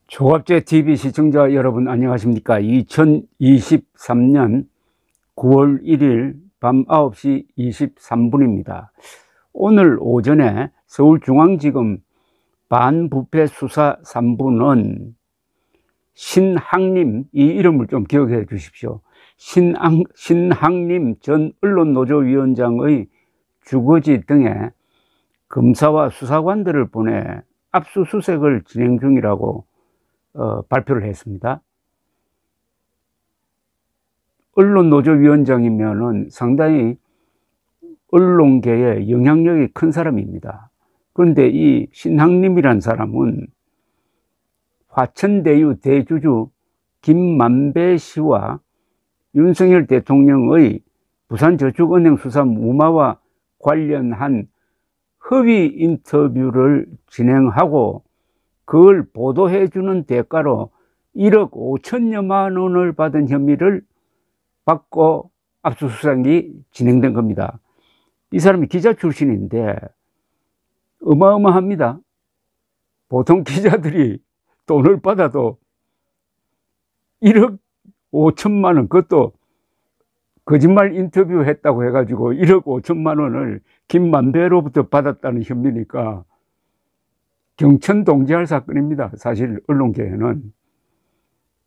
조갑제 TV 시청자 여러분 안녕하십니까? 2023년 9월 1일 밤 9시 23분입니다. 오늘 오전에 서울중앙지검 반부패 수사 3부는 신학님, 이 이름을 좀 기억해 주십시오. 신학님 전 언론노조위원장의 주거지 등에 검사와 수사관들을 보내 압수수색을 진행 중이라고 발표를 했습니다. 언론노조위원장이면은 상당히 언론계에 영향력이 큰 사람입니다. 그런데 이 신학님이란 사람은 화천대유 대주주 김만배 씨와 윤석열 대통령의 부산저축은행 수사 무마와 관련한 허위 인터뷰를 진행하고 그걸 보도해주는 대가로 1억 5천여만 원을 받은 혐의를 받고 압수수색이 진행된 겁니다. 이 사람이 기자 출신인데 어마어마합니다. 보통 기자들이 돈을 받아도 1억 5천만 원, 그것도 거짓말 인터뷰 했다고 해가지고 1억 5천만 원을 김만배로부터 받았다는 혐의니까 경천동지할 사건입니다. 사실 언론계에는.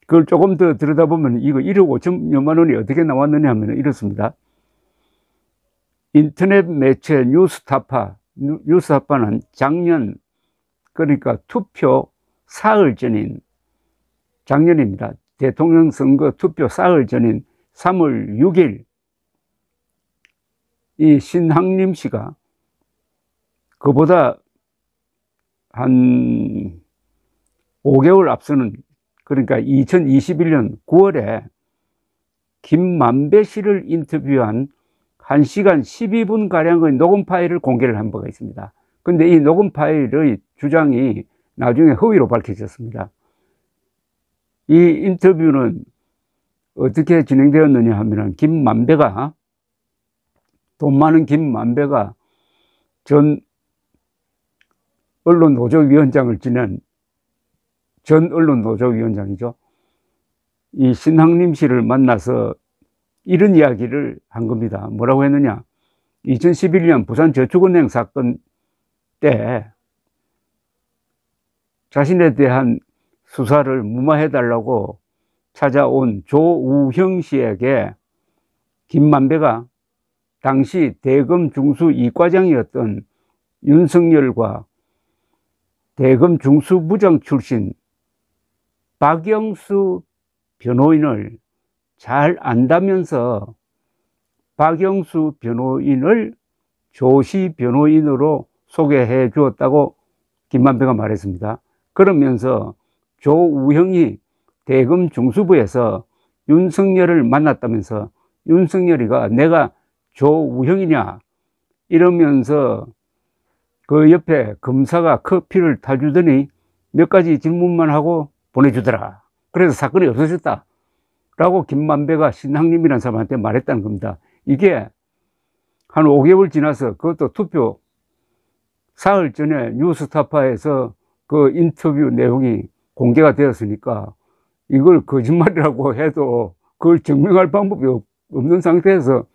그걸 조금 더 들여다보면 이거 1억 5천여만 원이 어떻게 나왔느냐 하면 이렇습니다. 인터넷 매체 뉴스타파는 작년, 그러니까 투표 사흘 전인, 작년입니다. 대통령 선거 투표 사흘 전인 3월 6일 이 신학님 씨가 그보다 한 5개월 앞서는, 그러니까 2021년 9월에 김만배 씨를 인터뷰한 1시간 12분가량의 녹음 파일을 공개를 한 바가 있습니다. 그런데 이 녹음 파일의 주장이 나중에 허위로 밝혀졌습니다. 이 인터뷰는 어떻게 진행되었느냐 하면 돈 많은 김만배가 전 언론노조위원장을 지낸 전 언론노조위원장이죠. 이 신학님 씨를 만나서 이런 이야기를 한 겁니다. 뭐라고 했느냐? 2011년 부산저축은행 사건 때 자신에 대한 수사를 무마해달라고 찾아온 조우형 씨에게 김만배가 당시 대검 중수 이과장이었던 윤석열과 대검 중수부장 출신 박영수 변호인을 잘 안다면서 박영수 변호인을 조시 변호인으로 소개해 주었다고 김만배가 말했습니다. 그러면서 조우형이 대검 중수부에서 윤석열을 만났다면서 윤석열이가 내가 조우형이냐 이러면서 그 옆에 검사가 커피를 타주더니 몇 가지 질문만 하고 보내주더라. 그래서 사건이 없어졌다 라고 김만배가 신학님이라는 사람한테 말했다는 겁니다. 이게 한 5개월 지나서 그것도 투표 사흘 전에 뉴스타파에서 그 인터뷰 내용이 공개가 되었으니까 이걸 거짓말이라고 해도 그걸 증명할 방법이 없는 상태에서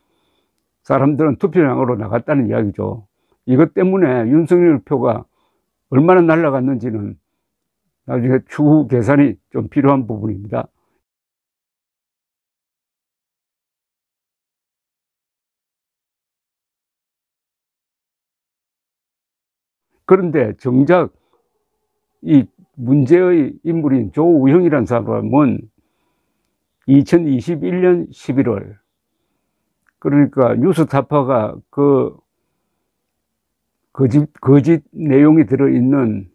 사람들은 투표장으로 나갔다는 이야기죠. 이것 때문에 윤석열 표가 얼마나 날아갔는지는 나중에 추후 계산이 좀 필요한 부분입니다. 그런데 정작 이 문제의 인물인 조우형이라는 사람은 2021년 11월, 그러니까 뉴스타파가 그 거짓 내용이 들어있는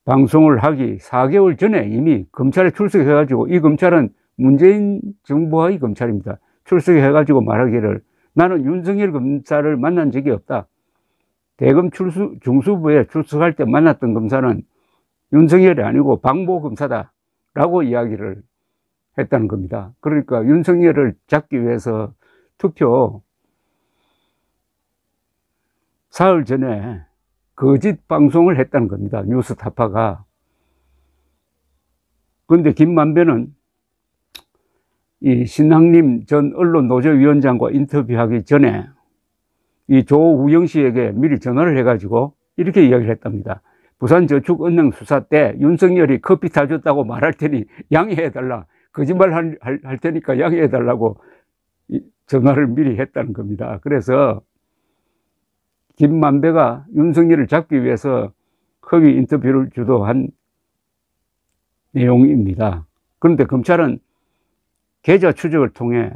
방송을 하기 4개월 전에 이미 검찰에 출석해가지고, 이 검찰은 문재인 정부의 검찰입니다. 출석해가지고 말하기를 나는 윤석열 검사를 만난 적이 없다. 대검 중수부에 출석할 때 만났던 검사는 윤석열이 아니고 박모 검사다 라고 이야기를 했다는 겁니다. 그러니까 윤석열을 잡기 위해서 투표 사흘 전에 거짓 방송을 했다는 겁니다. 뉴스타파가. 그런데 김만배는 이 신학림 전 언론노조위원장과 인터뷰하기 전에 이 조우영 씨에게 미리 전화를 해가지고 이렇게 이야기를 했답니다. 부산저축은행 수사 때 윤석열이 커피 타줬다고 말할 테니 양해해달라. 거짓말 할 테니까 양해해달라고 전화를 미리 했다는 겁니다. 그래서 김만배가 윤석열을 잡기 위해서 허위 인터뷰를 주도한 내용입니다. 그런데 검찰은 계좌 추적을 통해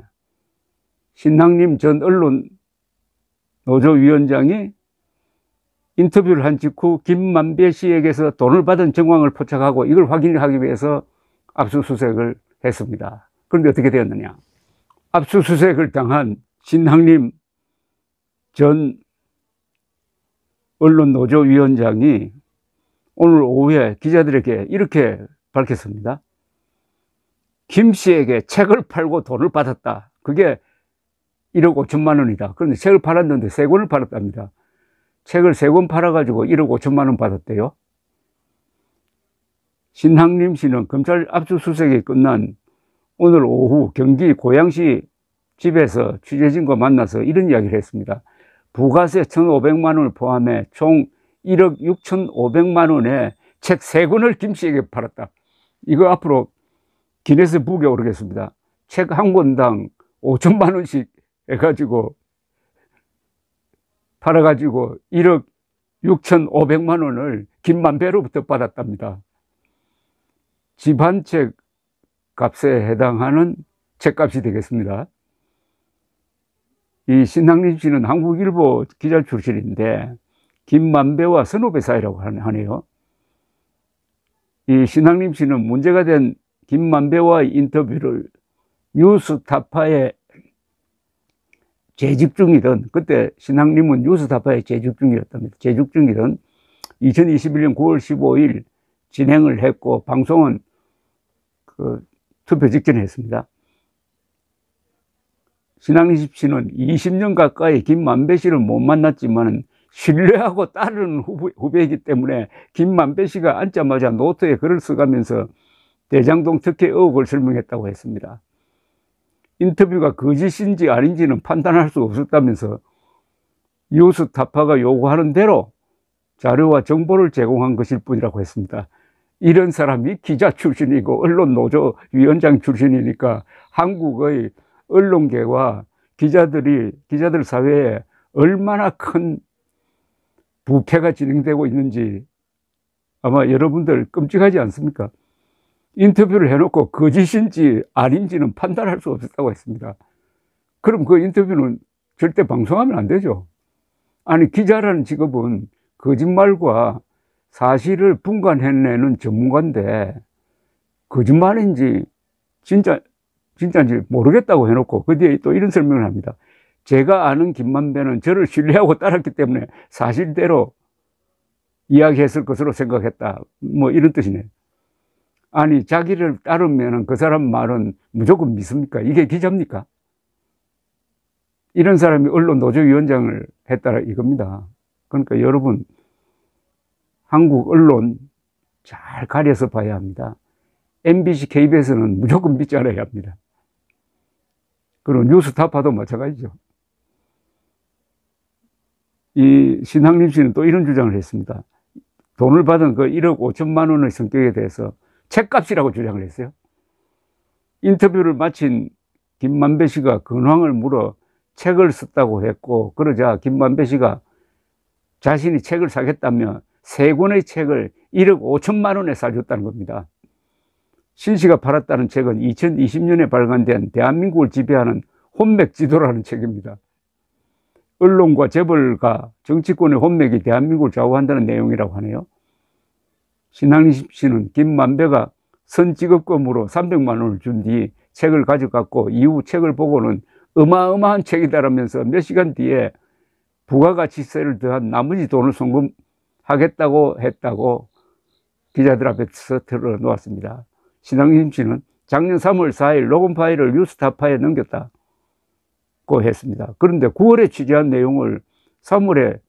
신학림 전 언론노조위원장이 인터뷰를 한 직후 김만배 씨에게서 돈을 받은 정황을 포착하고 이걸 확인하기 위해서 압수수색을 했습니다. 그런데 어떻게 되었느냐? 압수수색을 당한 신학림 전 언론노조위원장이 오늘 오후에 기자들에게 이렇게 밝혔습니다. 김 씨에게 책을 팔고 돈을 받았다. 그게 1억 5천만 원이다. 그런데 책을 팔았는데 3권을 팔았답니다. 책을 3권 팔아가지고 1억 5천만 원 받았대요. 신학림 씨는 검찰 압수수색이 끝난 오늘 오후 경기 고양시 집에서 취재진과 만나서 이런 이야기를 했습니다. 부가세 1,500만 원을 포함해 총 1억 6,500만 원의 책 3권을 김 씨에게 팔았다. 이거 앞으로 기네스 북에 오르겠습니다. 책 한 권당 5천만 원씩 해가지고 팔아가지고 1억 6,500만 원을 김만배로부터 받았답니다. 집 한 책 값에 해당하는 책값이 되겠습니다. 이 신학림 씨는 한국일보 기자 출신인데 김만배와 선후배 사이라고 하네요. 이 신학림 씨는 문제가 된 김만배와의 인터뷰를 뉴스타파에 재직 중이던, 그때 신학림은 뉴스타파에 재직 중이었답니다. 재직 중이던 2021년 9월 15일 진행을 했고 방송은 투표 직전에 했습니다. 신학림 씨는 20년 가까이 김만배 씨를 못 만났지만 신뢰하고 따르는 후배이기 때문에 김만배 씨가 앉자마자 노트에 글을 써가면서 대장동 특혜 의혹을 설명했다고 했습니다. 인터뷰가 거짓인지 아닌지는 판단할 수 없었다면서 뉴스타파가 요구하는 대로 자료와 정보를 제공한 것일 뿐이라고 했습니다. 이런 사람이 기자 출신이고 언론노조위원장 출신이니까 한국의 언론계와 기자들 사회에 얼마나 큰 부패가 진행되고 있는지 아마 여러분들 끔찍하지 않습니까? 인터뷰를 해놓고 거짓인지 아닌지는 판단할 수 없었다고 했습니다. 그럼 그 인터뷰는 절대 방송하면 안 되죠. 아니, 기자라는 직업은 거짓말과 사실을 분간해내는 전문가인데 거짓말인지 진짜인지 모르겠다고 해놓고 그 뒤에 또 이런 설명을 합니다. 제가 아는 김만배는 저를 신뢰하고 따랐기 때문에 사실대로 이야기했을 것으로 생각했다. 뭐 이런 뜻이네요. 아니, 자기를 따르면 그 사람 말은 무조건 믿습니까? 이게 기자입니까? 이런 사람이 언론 노조위원장을 했다라 이겁니다. 그러니까 여러분, 한국 언론 잘 가려서 봐야 합니다. MBC, KBS는 무조건 믿지 않아야 합니다. 그리고 뉴스타파도 마찬가지죠. 이 신학림 씨는 또 이런 주장을 했습니다. 돈을 받은 그 1억 5천만 원의 성격에 대해서 책값이라고 주장을 했어요. 인터뷰를 마친 김만배 씨가 근황을 물어 책을 썼다고 했고, 그러자 김만배 씨가 자신이 책을 사겠다며 3권의 책을 1억 5천만 원에 사줬다는 겁니다. 신 씨가 팔았다는 책은 2020년에 발간된 대한민국을 지배하는 혼맥 지도라는 책입니다. 언론과 재벌과 정치권의 혼맥이 대한민국을 좌우한다는 내용이라고 하네요. 신학림 씨는 김만배가 선지급금으로 300만 원을 준 뒤 책을 가져갔고 이후 책을 보고는 어마어마한 책이다라면서 몇 시간 뒤에 부가가치세를 더한 나머지 돈을 송금하겠다고 했다고 기자들 앞에서 털어놓았습니다. 신학림 씨는 작년 3월 4일 녹음 파일을 뉴스타파에 넘겼다고 했습니다. 그런데 9월에 취재한 내용을 3월에,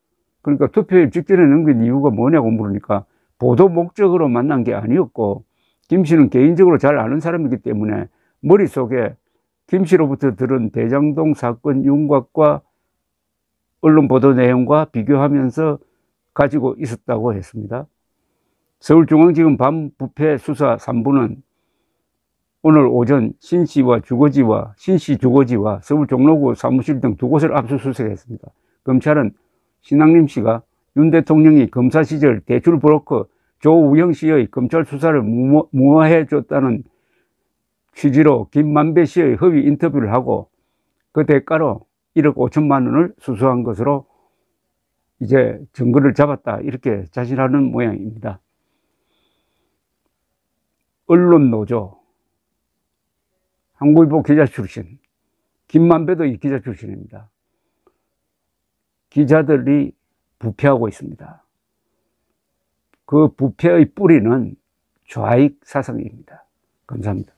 그러니까 투표일 직전에 넘긴 이유가 뭐냐고 물으니까 보도 목적으로 만난 게 아니었고 김 씨는 개인적으로 잘 아는 사람이기 때문에 머릿속에 김 씨로부터 들은 대장동 사건 윤곽과 언론 보도 내용과 비교하면서 가지고 있었다고 했습니다. 서울중앙지검 반부패 수사 3부는 오늘 오전 신 씨 주거지와 서울 종로구 사무실 등 두 곳을 압수수색했습니다. 검찰은 신앙림 씨가 윤 대통령이 검사 시절 대출 브로커 조우영 씨의 검찰 수사를 무마해 줬다는 취지로 김만배 씨의 허위 인터뷰를 하고 그 대가로 1억 5천만 원을 수수한 것으로 이제 증거를 잡았다, 이렇게 자신하는 모양입니다. 언론노조, 한국일보 기자 출신, 김만배도 이 기자 출신입니다. 기자들이 부패하고 있습니다. 그 부패의 뿌리는 좌익 사상입니다. 감사합니다.